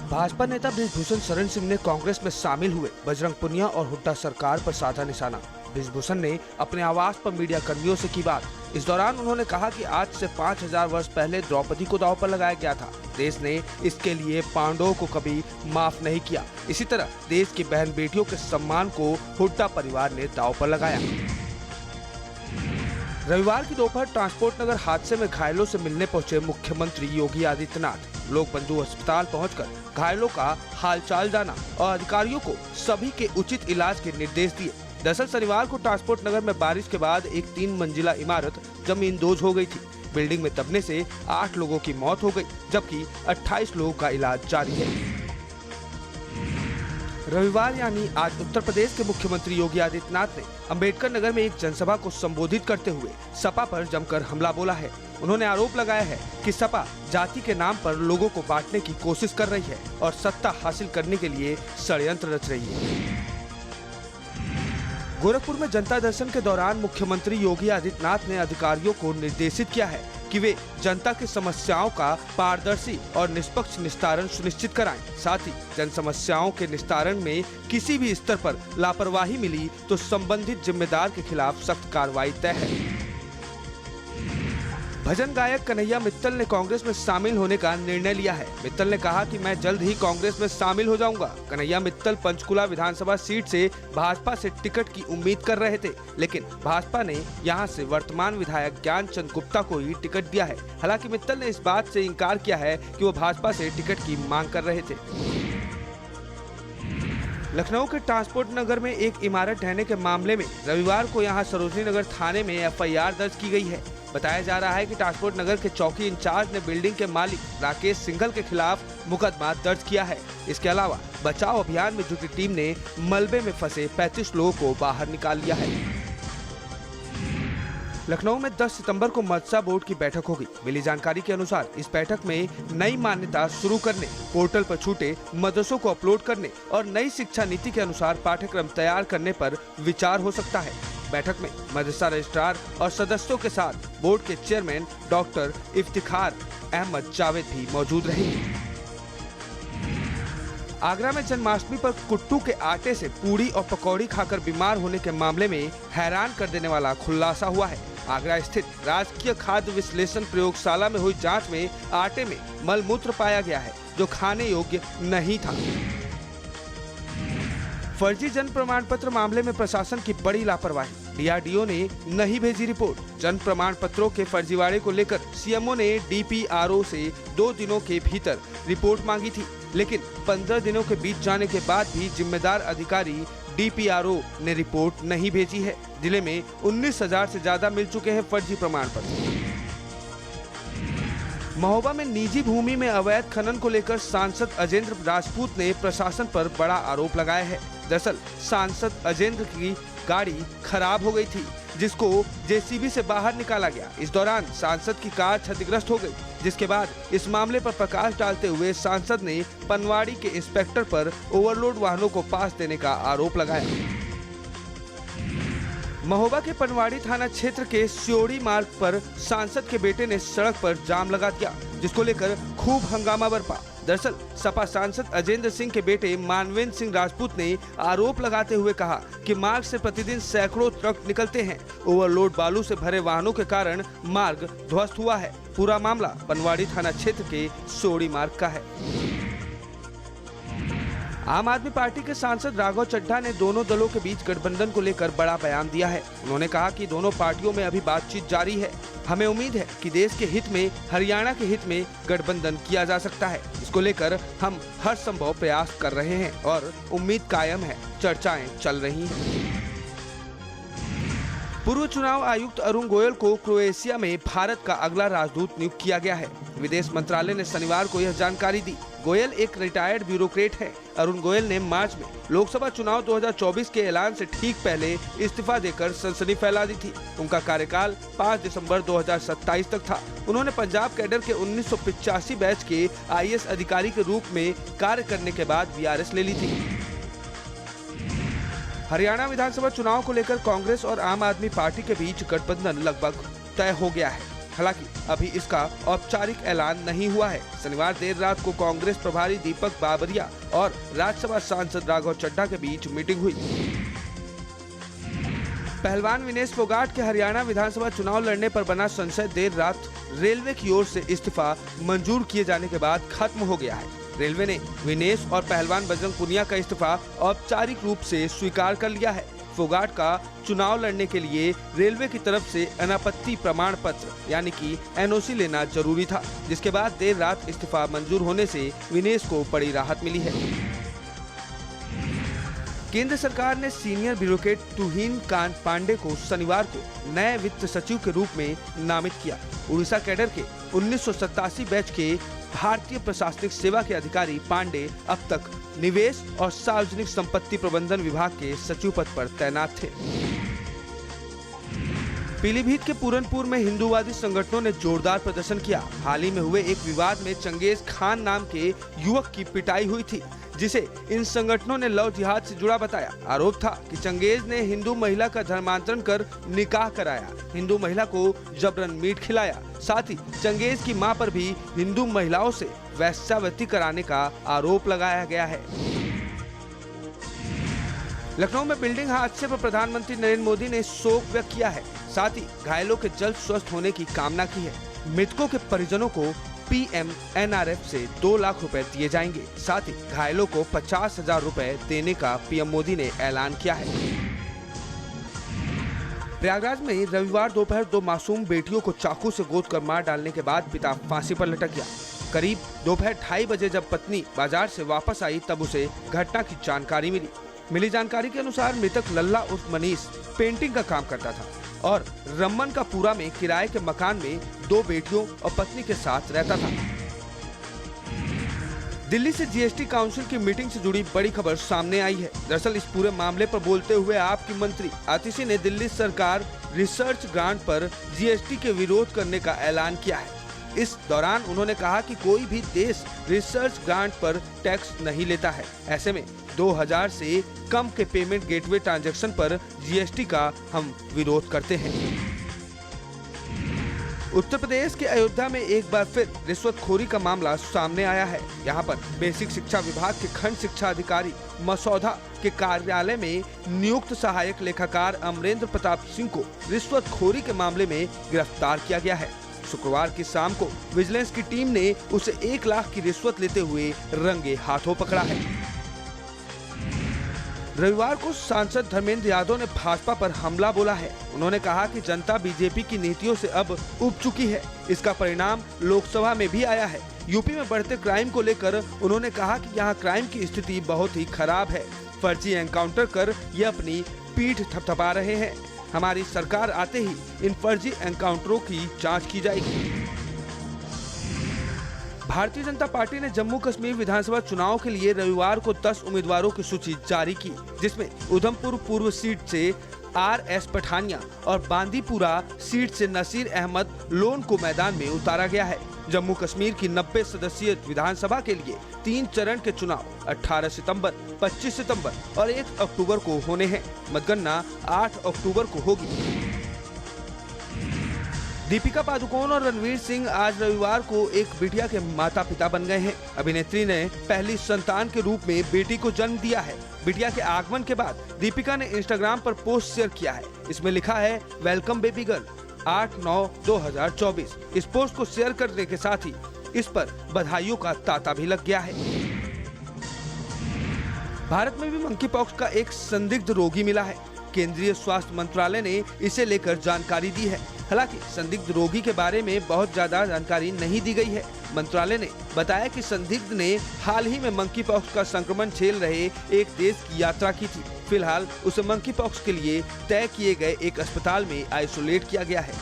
भाजपा नेता बृजभूषण शरण सिंह ने कांग्रेस में शामिल हुए बजरंग पुनिया और हुड्डा सरकार पर साधा निशाना। बृजभूषण ने अपने आवास पर मीडिया कर्मियों से की बात। इस दौरान उन्होंने कहा कि आज से 5000 वर्ष पहले द्रौपदी को दांव पर लगाया गया था। देश ने इसके लिए पांडवों को कभी माफ नहीं किया। इसी तरह देश की बहन बेटियों के सम्मान को हुड्डा परिवार ने दांव पर लगाया। रविवार की दोपहर ट्रांसपोर्ट नगर हादसे में घायलों से मिलने पहुंचे मुख्यमंत्री योगी आदित्यनाथ। लोक बंधु अस्पताल पहुंचकर घायलों का हालचाल जाना और अधिकारियों को सभी के उचित इलाज के निर्देश दिए। दरअसल शनिवार को ट्रांसपोर्ट नगर में बारिश के बाद एक 3 मंजिला इमारत जमींदोज हो गई थी। बिल्डिंग में दबने से 8 लोगों की मौत हो गई, जबकि 28 लोगों का इलाज जारी है। रविवार यानी आज उत्तर प्रदेश के मुख्यमंत्री योगी आदित्यनाथ ने अंबेडकर नगर में एक जनसभा को संबोधित करते हुए सपा पर जमकर हमला बोला है। उन्होंने आरोप लगाया है कि सपा जाति के नाम पर लोगों को बांटने की कोशिश कर रही है और सत्ता हासिल करने के लिए षड्यंत्र रच रही है। गोरखपुर में जनता दर्शन के दौरान मुख्यमंत्री योगी आदित्यनाथ ने अधिकारियों को निर्देशित किया है कि वे जनता की समस्याओं का पारदर्शी और निष्पक्ष निस्तारण सुनिश्चित कराएं। साथ ही जन समस्याओं के निस्तारण में किसी भी स्तर पर लापरवाही मिली तो संबंधित जिम्मेदार के खिलाफ सख्त कार्रवाई तय है। भजन गायक कन्हैया मित्तल ने कांग्रेस में शामिल होने का निर्णय लिया है। मित्तल ने कहा कि मैं जल्द ही कांग्रेस में शामिल हो जाऊंगा। कन्हैया मित्तल पंचकुला विधानसभा सीट से भाजपा से टिकट की उम्मीद कर रहे थे, लेकिन भाजपा ने यहां से वर्तमान विधायक ज्ञानचंद गुप्ता को ही टिकट दिया है। हालांकि मित्तल ने इस बात से इनकार किया है कि वो भाजपा से टिकट की मांग कर रहे थे। लखनऊ के ट्रांसपोर्ट नगर में एक इमारत ढहने के मामले में रविवार को यहां सरोजनी नगर थाने में FIR दर्ज की गई है। बताया जा रहा है कि ट्रांसपोर्ट नगर के चौकी इंचार्ज ने बिल्डिंग के मालिक राकेश सिंघल के खिलाफ मुकदमा दर्ज किया है। इसके अलावा बचाव अभियान में जुटी टीम ने मलबे में फंसे 35 लोगों को बाहर निकाल लिया है। लखनऊ में 10 सितंबर को मदरसा बोर्ड की बैठक होगी। मिली जानकारी के अनुसार इस बैठक में नई मान्यता शुरू करने, पोर्टल पर छूटे मदरसों को अपलोड करने और नई शिक्षा नीति के अनुसार पाठ्यक्रम तैयार करने पर विचार हो सकता है। बैठक में मदरसा रजिस्ट्रार और सदस्यों के साथ बोर्ड के चेयरमैन डॉक्टर इफ्तिखार अहमद जावेद भी मौजूद रहेंगे। आगरा में जन्माष्टमी पर कुट्टू के आटे से पूड़ी और पकौड़ी खाकर बीमार होने के मामले में हैरान कर देने वाला खुलासा हुआ है। आगरा स्थित राजकीय खाद्य विश्लेषण प्रयोगशाला में हुई जांच में आटे में मलमूत्र पाया गया है, जो खाने योग्य नहीं था। फर्जी जन्म प्रमाण पत्र मामले में प्रशासन की बड़ी लापरवाही। DRDO ने नहीं भेजी रिपोर्ट। जन्म प्रमाण पत्रों के फर्जीवाड़े को लेकर CMO ने DPRO से 2 दिनों के भीतर रिपोर्ट मांगी थी, लेकिन 15 दिनों के बीत जाने के बाद भी जिम्मेदार अधिकारी DPRO ने रिपोर्ट नहीं भेजी है। जिले में 19,000 से ज्यादा मिल चुके हैं फर्जी प्रमाण पत्र। महोबा में निजी भूमि में अवैध खनन को लेकर सांसद अजेंद्र राजपूत ने प्रशासन पर बड़ा आरोप लगाया है। दरअसल सांसद अजेंद्र की गाड़ी खराब हो गई थी, जिसको JCB से बाहर निकाला गया। इस दौरान सांसद की कार क्षतिग्रस्त हो गई, जिसके बाद इस मामले पर प्रकाश डालते हुए सांसद ने पनवाड़ी के इंस्पेक्टर पर ओवरलोड वाहनों को पास देने का आरोप लगाया। महोबा के पनवाड़ी थाना क्षेत्र के स्योड़ी मार्ग पर सांसद के बेटे ने सड़क पर जाम लगा दिया, जिसको लेकर खूब हंगामा बरपा। दरअसल सपा सांसद अजेंद्र सिंह के बेटे मानवेंद्र सिंह राजपूत ने आरोप लगाते हुए कहा कि मार्ग से प्रतिदिन सैकड़ों ट्रक निकलते हैं। ओवरलोड बालू से भरे वाहनों के कारण मार्ग ध्वस्त हुआ है। पूरा मामला पनवाड़ी थाना क्षेत्र के स्योड़ी मार्ग का है। आम आदमी पार्टी के सांसद राघव चड्ढा ने दोनों दलों के बीच गठबंधन को लेकर बड़ा बयान दिया है। उन्होंने कहा कि दोनों पार्टियों में अभी बातचीत जारी है। हमें उम्मीद है कि देश के हित में, हरियाणा के हित में गठबंधन किया जा सकता है। इसको लेकर हम हर संभव प्रयास कर रहे हैं और उम्मीद कायम है। चर्चाएं चल रही हैं। पूर्व चुनाव आयुक्त अरुण गोयल को क्रोएशिया में भारत का अगला राजदूत नियुक्त किया गया है। विदेश मंत्रालय ने शनिवार को यह जानकारी दी। गोयल एक रिटायर्ड ब्यूरोक्रेट है। अरुण गोयल ने मार्च में लोकसभा चुनाव 2024 के ऐलान से ठीक पहले इस्तीफा देकर सनसनी फैला दी थी। उनका कार्यकाल 5 दिसंबर 2027 तक था। उन्होंने पंजाब कैडर के 1985 बैच के IAS अधिकारी के रूप में कार्य करने के बाद VRS ले ली थी। हरियाणा विधानसभा चुनाव को लेकर कांग्रेस और आम आदमी पार्टी के बीच गठबंधन लगभग तय हो गया है। हालांकि अभी इसका औपचारिक ऐलान नहीं हुआ है। शनिवार देर रात को कांग्रेस प्रभारी दीपक बाबरिया और राज्यसभा सांसद राघव चड्ढा के बीच मीटिंग हुई। पहलवान विनेश फोगाट के हरियाणा विधानसभा चुनाव लड़ने पर बना संशय देर रात रेलवे की ओर से इस्तीफा मंजूर किए जाने के बाद खत्म हो गया है। रेलवे ने विनेश और पहलवान बजरंग पुनिया का इस्तीफा औपचारिक रूप से स्वीकार कर लिया है। फोगाट का चुनाव लड़ने के लिए रेलवे की तरफ से अनापत्ति प्रमाण पत्र यानी कि एनओसी लेना जरूरी था, जिसके बाद देर रात इस्तीफा मंजूर होने से विनेश को बड़ी राहत मिली है। केंद्र सरकार ने सीनियर ब्यूरोक्रेट तुहिन कांत पांडे को शनिवार को नए वित्त सचिव के रूप में नामित किया। उड़ीसा कैडर के 1987 बैच के भारतीय प्रशासनिक सेवा के अधिकारी पांडे अब तक निवेश और सार्वजनिक संपत्ति प्रबंधन विभाग के सचिव पद पर तैनात थे। पीलीभीत के पूरनपुर में हिंदूवादी संगठनों ने जोरदार प्रदर्शन किया। हाल ही में हुए एक विवाद में चंगेज खान नाम के युवक की पिटाई हुई थी, जिसे इन संगठनों ने लव जिहाद से जुड़ा बताया। आरोप था कि चंगेज ने हिंदू महिला का धर्मांतरण कर निकाह कराया, हिंदू महिला को जबरन मीट खिलाया। साथ ही चंगेज की मां पर भी हिंदू महिलाओं से वैश्यावृत्ति कराने का आरोप लगाया गया है। लखनऊ में बिल्डिंग हादसे पर प्रधानमंत्री नरेंद्र मोदी ने शोक व्यक्त किया है। साथ ही घायलों के जल्द स्वस्थ होने की कामना की है। मृतकों के परिजनों को PMNRF से 2 लाख रुपए दिए जाएंगे। साथ ही घायलों को 50,000 रुपए देने का पीएम मोदी ने ऐलान किया है। प्रयागराज में रविवार दोपहर 2 मासूम बेटियों को चाकू से गोद कर मार डालने के बाद पिता फांसी पर लटक गया। करीब दोपहर 2:30 बजे जब पत्नी बाजार से वापस आई तब उसे घटना की जानकारी मिली जानकारी के अनुसार मृतक लल्ला उर्फ मनीष पेंटिंग का काम करता था और रम्मन का पूरा में किराए के मकान में 2 बेटियों और पत्नी के साथ रहता था। दिल्ली से जीएसटी काउंसिल की मीटिंग से जुड़ी बड़ी खबर सामने आई है। दरअसल इस पूरे मामले पर बोलते हुए आपकी मंत्री आतिशी ने दिल्ली सरकार रिसर्च ग्रांट पर जीएसटी के विरोध करने का ऐलान किया है। इस दौरान उन्होंने कहा कि कोई भी देश रिसर्च ग्रांट पर टैक्स नहीं लेता है। ऐसे में 2000 से कम के पेमेंट गेटवे ट्रांजैक्शन पर जीएसटी का हम विरोध करते हैं। उत्तर प्रदेश के अयोध्या में एक बार फिर रिश्वतखोरी का मामला सामने आया है। यहाँ पर बेसिक शिक्षा विभाग के खंड शिक्षा अधिकारी मसौदा के कार्यालय में नियुक्त सहायक लेखाकार अमरेंद्र प्रताप सिंह को रिश्वतखोरी के मामले में गिरफ्तार किया गया है। शुक्रवार की शाम को विजिलेंस की टीम ने उसे 1 लाख की रिश्वत लेते हुए रंगे हाथों पकड़ा है। रविवार को सांसद धर्मेंद्र यादव ने भाजपा पर हमला बोला है। उन्होंने कहा कि जनता बीजेपी की नीतियों से अब उब चुकी है। इसका परिणाम लोकसभा में भी आया है। यूपी में बढ़ते क्राइम को लेकर उन्होंने कहा कि यहाँ क्राइम की स्थिति बहुत ही खराब है। फर्जी एनकाउंटर कर ये अपनी पीठ थपथपा रहे हैं। हमारी सरकार आते ही इन फर्जी एनकाउंटरों की जांच की जाएगी। भारतीय जनता पार्टी ने जम्मू कश्मीर विधानसभा चुनाव के लिए रविवार को 10 उम्मीदवारों की सूची जारी की, जिसमें उधमपुर पूर्व सीट से RS पठानिया और बांदीपुरा सीट से नसीर अहमद लोन को मैदान में उतारा गया है। जम्मू कश्मीर की 90 सदस्यीय विधानसभा के लिए 3 चरण के चुनाव 18 सितंबर, 25 सितंबर और 1 अक्टूबर को होने हैं। मतगणना 8 अक्टूबर को होगी। दीपिका पादुकोण और रणवीर सिंह आज रविवार को एक बिटिया के माता पिता बन गए हैं। अभिनेत्री ने पहली संतान के रूप में बेटी को जन्म दिया है। बिटिया के आगमन के बाद दीपिका ने इंस्टाग्राम पर पोस्ट शेयर किया है। इसमें लिखा है, वेलकम बेबी गर्ल 8/9/2024। इस पोस्ट को शेयर करने के साथ ही इस पर बधाइयों का तांता भी लग गया है। भारत में भी मंकी पॉक्स का एक संदिग्ध रोगी मिला है। केंद्रीय स्वास्थ्य मंत्रालय ने इसे लेकर जानकारी दी है। हालांकि संदिग्ध रोगी के बारे में बहुत ज्यादा जानकारी नहीं दी गई है। मंत्रालय ने बताया कि संदिग्ध ने हाल ही में मंकी पॉक्स का संक्रमण झेल रहे एक देश की यात्रा की थी। फिलहाल उसे मंकी पॉक्स के लिए तय किए गए एक अस्पताल में आइसोलेट किया गया है।